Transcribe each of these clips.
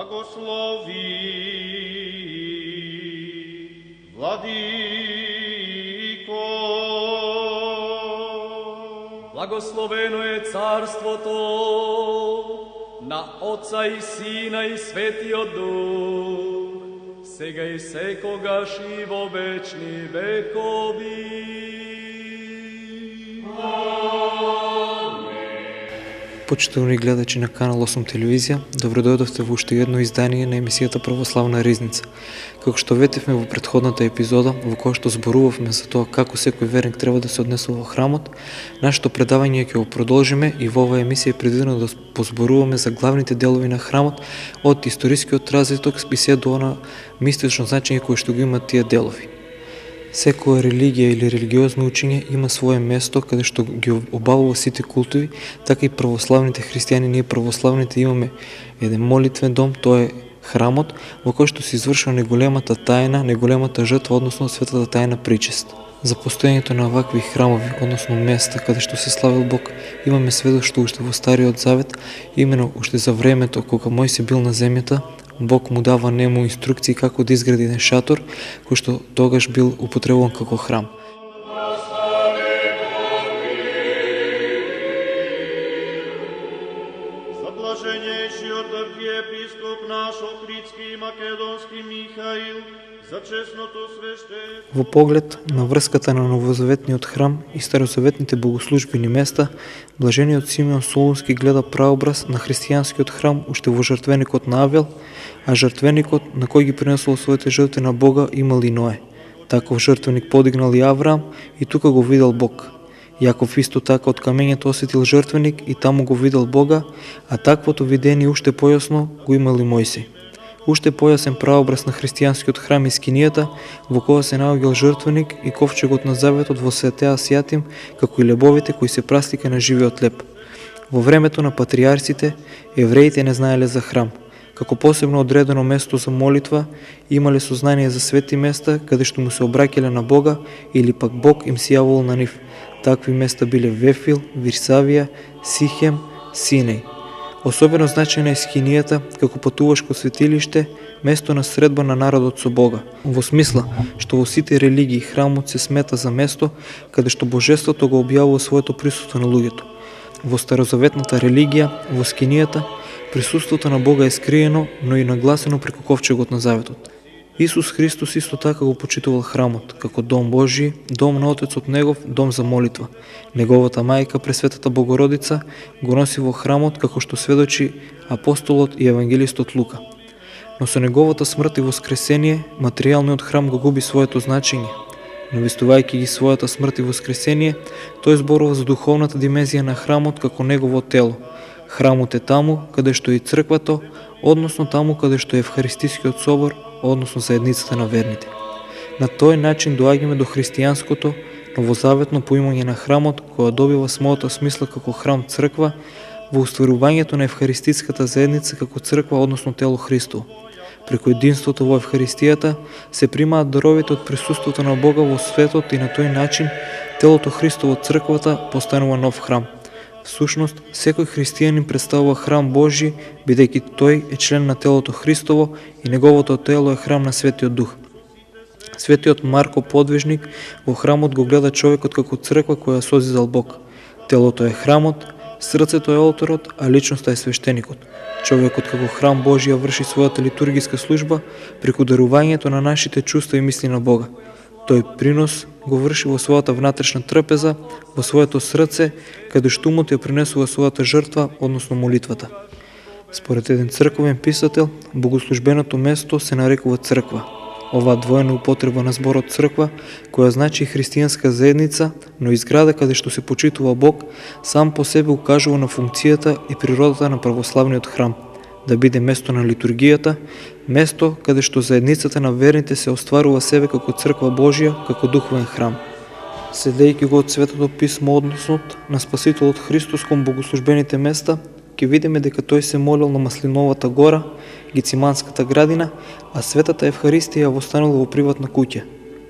Благослови, Владико. Благословено je carstvo na Oca i Sina i Svetijog Duh, сега и секогаш и во вечни векови. Почитувани гледачи на Канал 8 телевизија, добродојдовте во уште едно издание на емисијата Православна ризница. Како што ветевме во претходната епизода, во која што зборувавме за тоа како секој верник треба да се однесува во храмот, нашето предавање ќе го продолжиме и во оваа емисија е предвидено да позборуваме за главните делови на храмот од историскиот развиток и се до она мистично значење кое што го имаат тие делови. Секоја религија или религиозно учење има свое место каде што ги обавува сите култови, така и православните христијани, ние православните имаме еден молитвен дом, тоа е храмот, во кој што се извршува неголемата тајна, неголемата жртва, односно светата тајна причест. За постоењето на вакви храмови, односно места каде што се славил Бог, имаме сведоштво уште во Стариот Завет, имено уште за времето кога Мојсе бил на земјата, Бог му дава нему инструкции како да изгради еден шатор, кој што тогаш бил употребуван како храм. Заблаженејшиот архиепископ наш Охридски и Македонски Михаил, за честното свештенство. Во поглед на врската на новозаветниот храм и старозаветните богослужбени места, блажениот Симеон Солунски гледа праобраз на христијанскиот храм уште во жртвеникот на Авел, а жртвеникот на кој ги принесол своите жртви на Бога имал и Ное. Таков жртвеник подигнал и Авраам и тука го видел Бог. Јаков исто така од камењето осетил жртвеник и таму го видел Бога, а таквото видение уште појасно го имал и Мојсей. Уште појасен праобраз на христијанскиот храм и скинијата, во која се наоѓал жртвеник и ковчегот на заветот во Светеа Сјатим, како и лебовите кои се праслика на живиот леб. Во времето на патриарсите, евреите не знаеле за храм. Како посебно одредено место за молитва, имале сознание за свети места, каде што му се обраќале на Бога, или пак Бог им се јавувал на нив. Такви места биле Вефил, Вирсавија, Сихем, Синеј. Особено значајна е скинијата како патувашко светилиште, место на средба на народот со Бога. Во смисла што во сите религии храмот се смета за место каде што божеството го објавува своето присуство на луѓето. Во старозаветната религија, во скинијата, присуството на Бога е скриено, но и нагласено преку ковчегот на заветот. Исус Христос исто така го почитувал храмот, како дом Божи, дом на Отецот Негов, дом за молитва. Неговата мајка, Пресветата Богородица, го носи во храмот, како што сведочи апостолот и евангелистот Лука. Но со неговата смрт и воскресение, материјалниот храм го губи своето значење. Навестувајќи ги својата смрт и воскресение, тој зборува за духовната димензија на храмот како негово тело. Храмот е таму каде што е и црквата, односно таму каде што е Евхаристискиот собор, односно заедницата на верните. На тој начин доаѓаме до христијанското, новозаветно поимање на храмот, која добива својата смисла како храм црква, во устварувањето на Евхаристиската заедница како црква, односно тело Христово. Преку единството во Евхаристијата се примаат даровите од присуството на Бога во светот и на тој начин телото Христово, црквата, постанува нов храм. Всушност, секој христијанин представува храм Божи, бидејќи тој е член на телото Христово и неговото тело е храм на Светиот Дух. Светиот Марко Подвижник во храмот го гледа човекот како црква која созидал Бог. Телото е храмот, срцето е олторот, а личноста е свештеникот. Човекот како храм Божи ја врши својата литургиска служба преку дарувањето на нашите чувства и мисли на Бога. Тој принос го врши во својата внатрешна трпеза, во своето срце, каде што умот ја принесува својата жртва, односно молитвата. Според еден црковен писател, богослужбеното место се нарекува црква. Оваа двојна употреба на зборот црква, која значи христијанска заедница, но изграда каде што се почитува Бог, сам по себе укажува на функцијата и природата на православниот храм, да биде место на литургијата, место каде што заедницата на верните се остварува себе како црква Божја, како духовен храм. Следејќи го од Светото писмо односот на Спасителот Христос кон богослужбените места, ќе видиме дека тој се молил на Маслиновата гора, Гециманската градина, а Светата Евхаристија ја востанала во приватна куќа.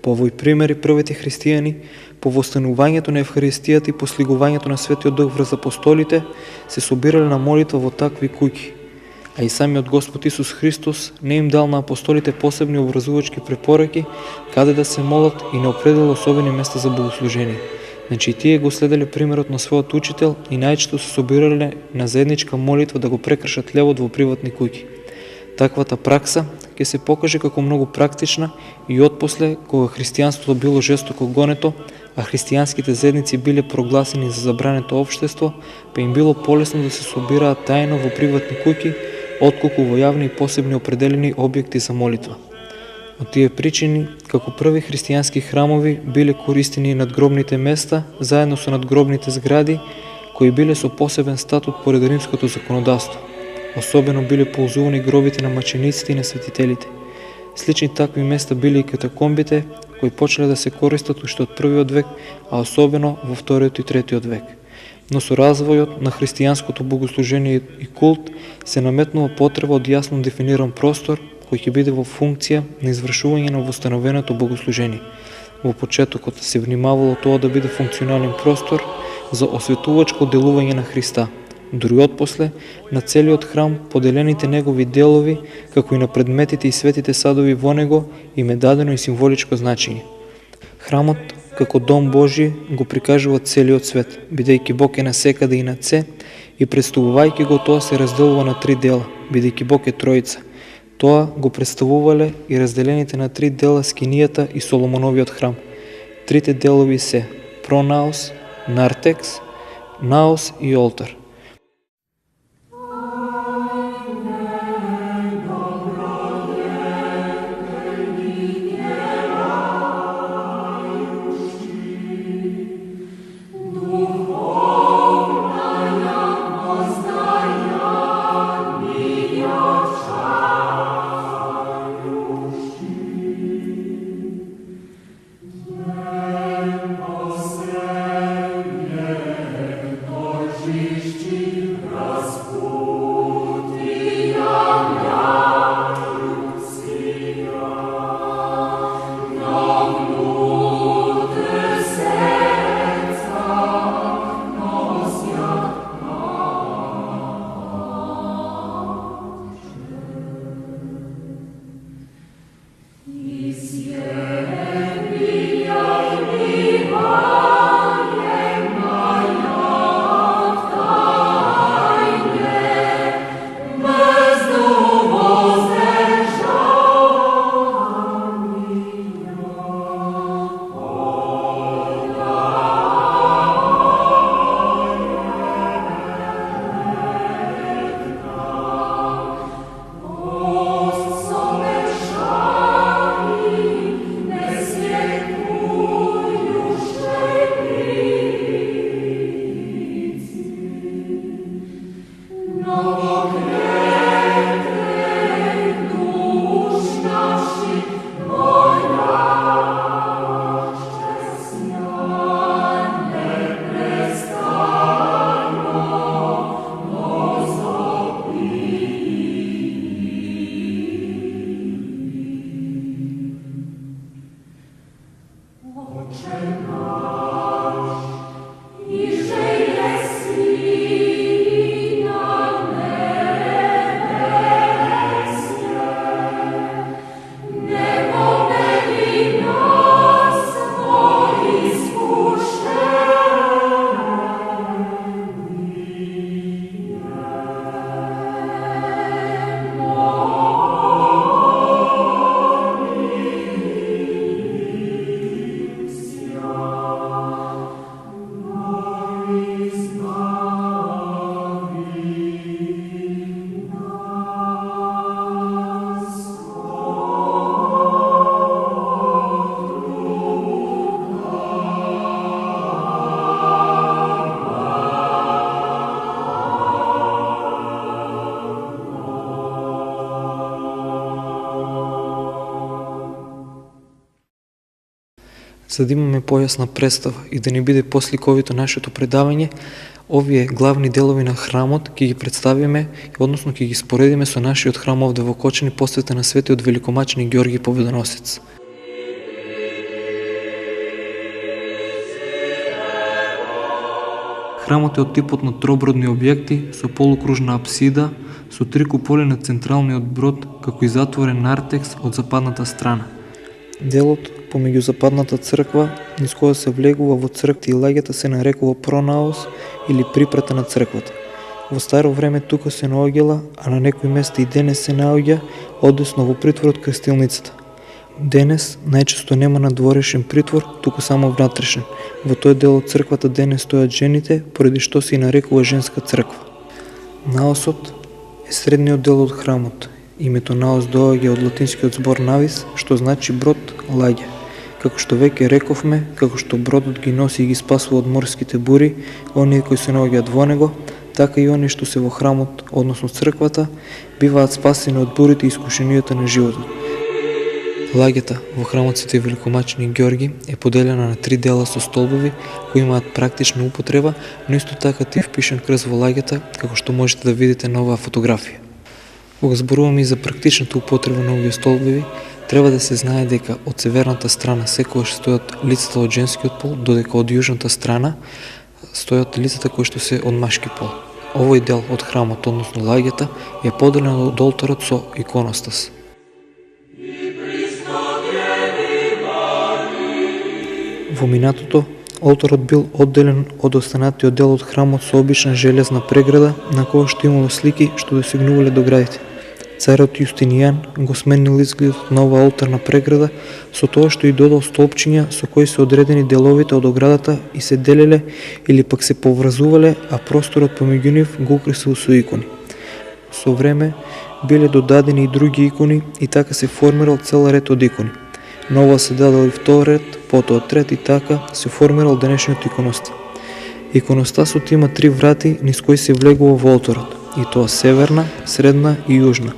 По овој примери првите христијани, по востанувањето на Евхаристијата и послигувањето на Светиот Дух врз апостолите, се собирале на молитва во такви куќи. а и самиот Господ Исус Христос не им дал на апостолите посебни образувачки препораки каде да се молат и не определил особени места за богослужение. Значи и тие го следеле примерот на својот учител и најчесто се собирале на заедничка молитва да го прекршат левот во приватни куќи. Таквата пракса ќе се покаже како многу практична и отпосле, кога христијанството било жестоко гонето, а христијанските заедници биле прогласени за забрането општество, па им било полесно да се собираат тајно во приватни куќи, отколку во јавни и посебни определени објекти за молитва. Од тие причини, како први христијански храмови биле користени надгробните места заедно со надгробните згради, кои биле со посебен статут поред римското законодавство. Особено биле ползувани гробите на мачениците и на светителите. Слични такви места биле и катакомбите, кои почеле да се користат уште од првиот век, а особено во вториот и третиот век. Но со развојот на христијанското богослужение и култ се наметнува потреба од јасно дефиниран простор, кој ќе биде во функција на извршување на востановеното богослужение. Во почетокот се внимавало тоа да биде функционален простор за осветувачко делување на Христа. Дури отпосле, на целиот храм, поделените негови делови, како и на предметите и светите садови во него, им е дадено и символичко значење. Храмот, како Дом Божи, го прикажува целиот свет, бидејќи Бог е насекаде и над се, и представувајќи го тоа се разделува на три дела, бидејќи Бог е Троица. Тоа го представувале и разделените на три дела скинијата и Соломоновиот храм. Трите делови се пронаос, нартекс, наос и олтар. За да имаме појасна представа и да ни биде посликовито нашето предавање, овие главни делови на храмот ќе ги представиме, односно ќе ги споредиме со нашиот храм овде во Кочани, посветен на светиот великомаченик Ѓорги Победоносец. Храмот е од типот на тробродни објекти со полукружна апсида, со 3 куполи на централниот брод, како и затворен нартекс од западната страна. Делот помеѓу западната црква, низ која се влегува во црквите и лагета, се нарекува пронаос или припрата на црквата. Во старо време тука се наоѓала, а на некои места и денес се наоѓа, одесно во притворот крстилницата. Денес најчесто нема надворешен притвор, туку само внатрешен. Во тој дел од црквата денес стојат жените, поради што се и нарекува женска црква. Наосот е средниот дел од храмот. Името наос доаѓа од латинскиот збор навис, што значи брод, лаге. Како што веќе рековме, како што бродот ги носи и ги спасува од морските бури, оние кои се наоѓаат во него, така и оние што се во храмот, односно црквата, биваат спасени од бурите и искушенијата на животот. Лагета во храмот Свети Великомаченик Ѓорги е поделена на 3 дела со столбови кои имаат практична употреба, но исто така ти впишен крст во лагета, како што можете да видите на оваа фотографија. Кога зборуваме и за практичната употреба на овие столбови, треба да се знае дека од северната страна секогаш стојат лицата од женскиот пол, додека од јужната страна стојат лицата кои што се од машки пол. Овој дел од храмот, односно лагета, е поделен од олтарот со иконостас. Во минатото, олтарот бил одделен од останатиот дел од храмот со обична железна преграда, на која што имало слики што досегнувале до градите. Царот Јустинијан го сменил изгледот на оваа олтарна преграда со тоа што и додал столпчиња со кои се одредени деловите од оградата и се делеле или пак се поврзувале, а просторот помеѓу нив го украсил со икони. Со време биле додадени и други икони и така се формирал цел ред од икони. На ова се дадал и втор ред, потоа трет и така се формирал денешниот иконостас. Иконостасот има 3 врати низ кои се влегува во олтарот, и тоа северна, средна и јужна.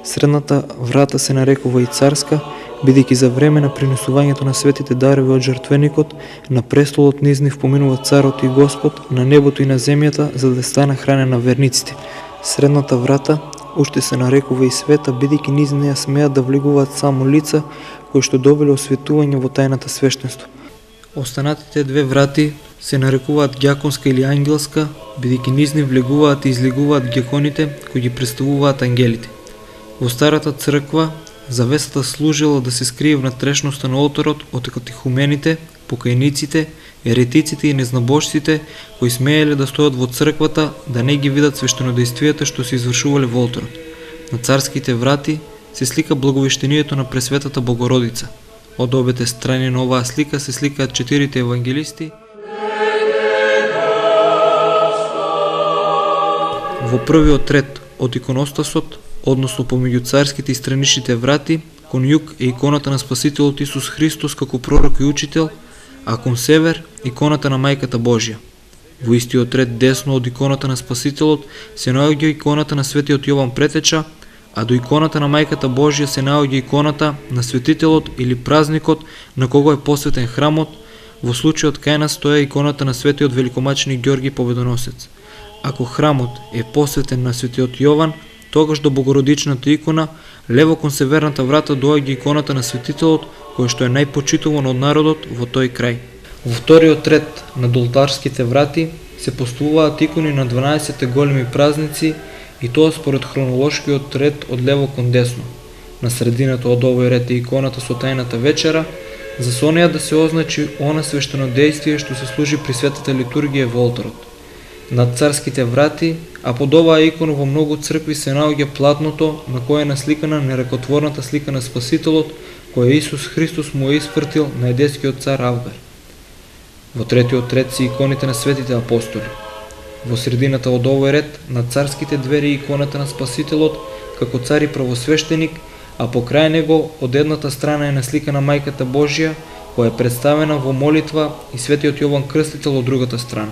Средната врата се нарекува и царска, бидејќи за време на принесувањето на светите дарови од жртвеникот, на престолот низ нив поминува царот и Господ на небото и на земјата, за да стане хранен на верниците. Средната врата уште се нарекува и света, бидејќи низ неја смеат да влегуваат само лица кои што добиле осветување во тајната свештенство. Останатите 2 врати се нарекуваат ѓаконска или ангелска, бидејќи низ нив влегуваат и излегуваат ѓаконите кои ги представуваат ангелите. Во старата црква завесата служила да се скрие внатрешноста на олтарот од катехумените, покајниците, еретиците и незнабожците кои смееле да стојат во црквата да не ги видат свештенодејствијата што се извршувале во олтарот. На царските врати се слика благовештението на Пресветата Богородица. Од обете страни на оваа слика се сликаат 4 евангелисти. Во првиот ред од иконостасот, односно помеѓу царските и страничните врати, кон југ е иконата на Спасителот Исус Христос како пророк и учител, а кон север иконата на Мајката Божја. Во истиот ред десно од иконата на Спасителот се наоѓа иконата на Светиот Јован Претеча, а до иконата на Мајката Божја се наоѓа иконата на светителот или празникот на кого е посветен храмот. Во случајот кај нас стоја иконата на Светиот Великомаченик Ѓорги Победоносец. Ако храмот е посветен на Светиот Јован, тогаш до Богородичната икона, лево кон северната врата доаѓа иконата на светителот, кој што е најпочитуван од народот во тој крај. Во вториот ред на олтарските врати се поставуваат икони на 12 големи празници, и тоа според хронолошкиот ред од лево кон десно. На средината од овој ред е иконата со тајната вечера, за со неја да се означи она свештено дејствие што се служи при светата литургија во олтарот. Над царските врати, а под оваа икона во многу цркви се наоѓа платното на кое е насликана неракотворната слика на Спасителот, која Исус Христос му е испратил на едескиот цар Авгар. Во третиот ред се иконите на светите апостоли. Во средината од овој ред, на царските двери иконата на Спасителот како цар и правосвещеник, а покрај него од едната страна е насликана Мајката Божја, која е представена во молитва, и Светиот Јован Крстител од другата страна.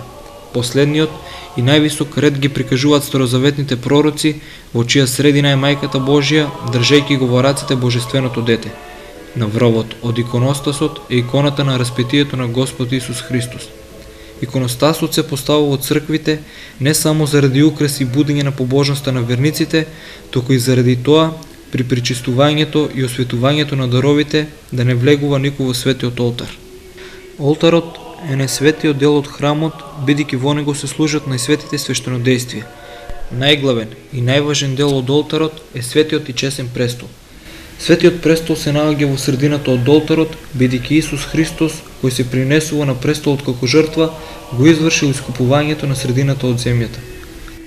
Последниот и највисок ред ги прикажуваат старозаветните пророци, во чија средина е Мајката Божја, држејќи го во рацете Божественото дете. На вровот од иконостасот е иконата на распетието на Господ Исус Христос. Иконостасот се поставува во црквите не само заради украс и будење на побожноста на верниците, туку и заради тоа при причистувањето и осветувањето на даровите да не влегува никој во светиот олтар. Олтарот е најсветиот дел од храмот, бидејќи во него се служат најсветите свештенодействија. Најглавен и најважен дел од олтарот е светиот и чесен престол. Светиот престол се наоѓа во средината од олтарот, бидејќи Исус Христос, кој се принесува на престолот како жртва, го извршил искупувањето на средината од земјата.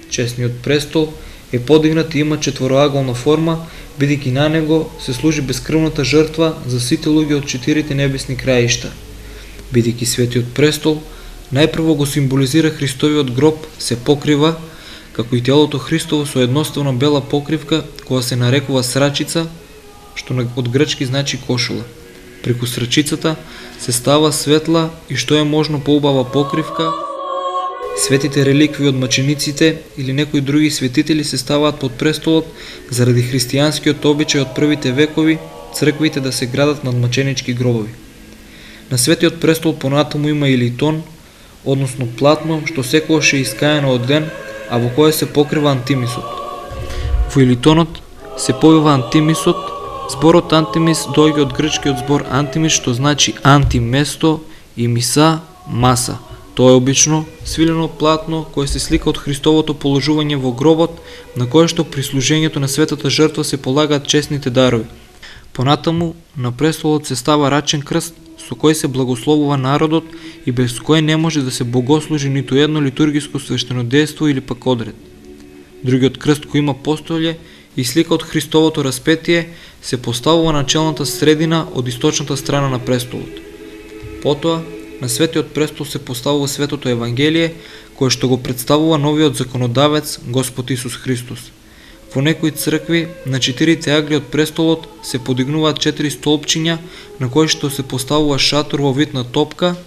Чесниот престол е подигнат и има четвороаголна форма, бидејќи на него се служи безкрвната жртва за сите луѓе од четирите небесни краишта. Бидејќи светиот престол најпрво го символизира Христовиот гроб, се покрива, како и телото Христово, со едноставна бела покривка која се нарекува срачица, што од грчки значи кошула. Преку срачицата се става светла и што е можно поубава покривка. Светите реликви од мачениците или некои други светители се ставаат под престолот заради христијанскиот обичај од првите векови црквите да се градат над маченички гробови. На светиот престол понатаму има и литон, односно платно, што секогаш е искаено од лен, а во кое се покрива антимисот. Во илитонот се појава антимисот. Зборот антимис доаѓа од грчкиот збор антимис, што значи антиместо, и миса, маса. Тоа е обично свилено платно кое се слика од Христовото положување во гробот, на кое што при служењето на светата жртва се полагаат честните дарови. Понатаму на престолот се става рачен крст, со кој се благословува народот и без кој не може да се богослужи ниту едно литургиско свештенодейство или пак одред. Другиот крст кој има постолје и слика од Христовото распетие се поставува на челната средина од источната страна на престолот. Потоа, на светиот престол се поставува светото Евангелие, кое што го представува новиот законодавец, Господ Исус Христос. Во некои цркви, на четирите агли од престолот се подигнуваат 4 столпчиња, на кои што се поставува шатор во вид на топка,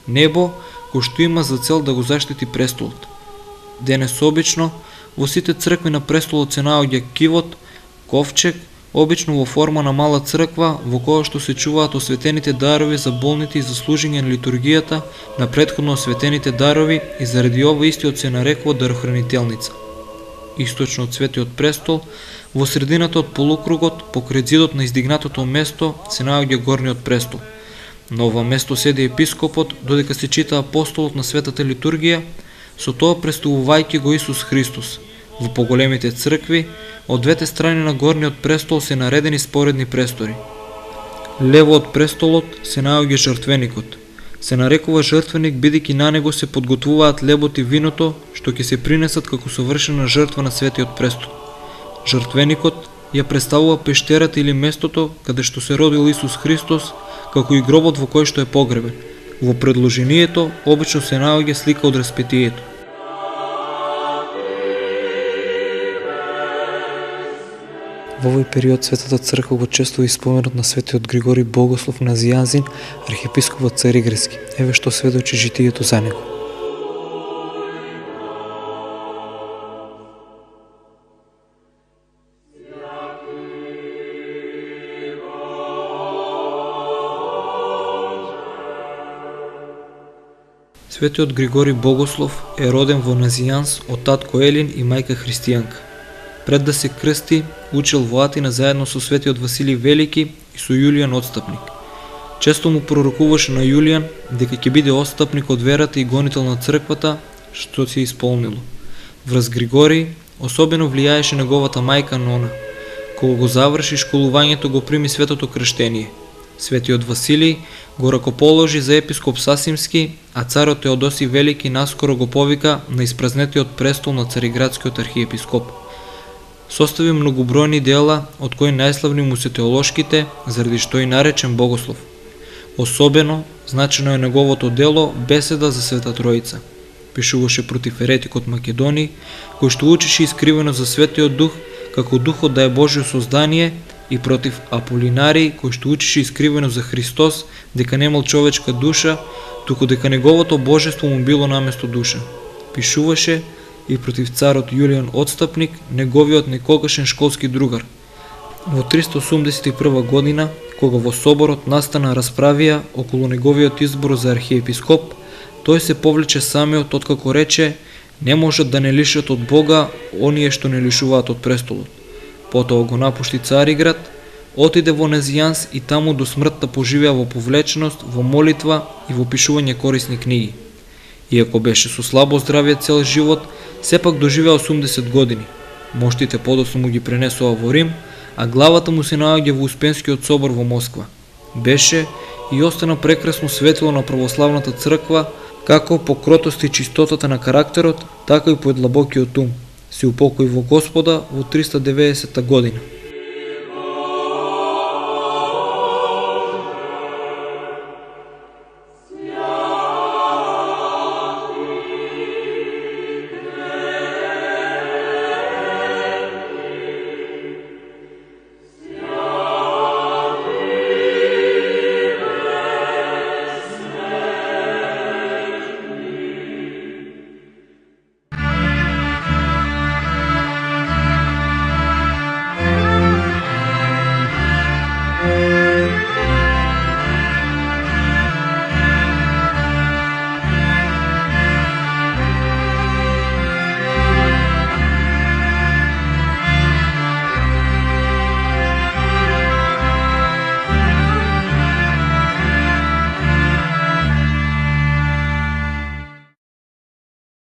небо, кој што има за цел да го заштити престолот. Денес обично, во сите цркви на престолот се наоѓа кивот, ковчег, обично во форма на мала црква, во која што се чуваат осветените дарови за болните и за служење на литургијата на претходно осветените дарови, и заради ова истиот се нарекува дарохранителница. Источно од светиот престол, во средината од полукругот, покрај зидот на издигнатото место, се наоѓа горниот престол. На ова место седи епископот, додека се чита апостолот на светата литургија, со тоа представувајќи го Исус Христос. Во поголемите цркви, од двете страни на горниот престол се наредени споредни престори. Лево од престолот се наоѓа жртвеникот. Се нарекува жртвеник бидејќи на него се подготвуваат лебот и виното што ќе се принесат како совршена жртва на светиот престол. Жртвеникот ја представува пештерата или местото каде што се родил Исус Христос, како и гробот во кој што е погребен. Во предложението обично се наоѓа слика од распетието. Во овој период Светата црква го чествува и споменот на светиот Григорий Богослов Назијанзин, архиепископ во Цариградски. Еве што сведочи житието за него. Светиот Григорий Богослов е роден во Назијанс од татко Елин и мајка христијанка. Пред да се крсти, учел во Атина заедно со светиот Василий Велики и со Јулијан Отстапник. Често му пророкуваше на Јулијан дека ќе биде отстапник од верата и гонител на црквата, што се исполнило. Врз Григорий особено влијаеше неговата мајка Нона. Кога го заврши школувањето, го прими светото крштение. Светиот Василий го ракоположи за епископ Сасимски, а царот Теодосий Велики наскоро го повика на испразнетиот престол на Цариградскиот архиепископ. Состави многобројни дела, од кои најславни му се теолошките, заради што и наречен богослов. Особено значено е неговото дело Беседа за Света Троица. Пишуваше против еретикот Македони, кој што учеше искривено за Светиот Дух, како Духот да е Божјо создание, и против Аполинари, кој што учеше искривено за Христос, дека немал човечка душа, туку дека неговото божество му било наместо душа. Пишуваше и против царот Јулијан Отстапник, неговиот некогашен школски другар. Во 381 година, кога во соборот настана расправија околу неговиот избор за архиепископ, тој се повлече самиот, откако рече: не можат да не лишат од Бога оние што не лишуваат од престолот. Потоа го напушти Цариград, отиде во Незијанс и таму до смртта поживеа во повлеченост, во молитва и во пишување корисни книги. Иако беше со слабо здравје цел живот, сепак доживеа 80 години. Моштите подоцна му ги пренесува во Рим, а главата му се наоѓа во Успенскиот собор во Москва. Беше и остана прекрасно светило на православната црква, како по кротост и чистотата на карактерот, така и по длабокиот ум. Се упокои во Господа во 390 година.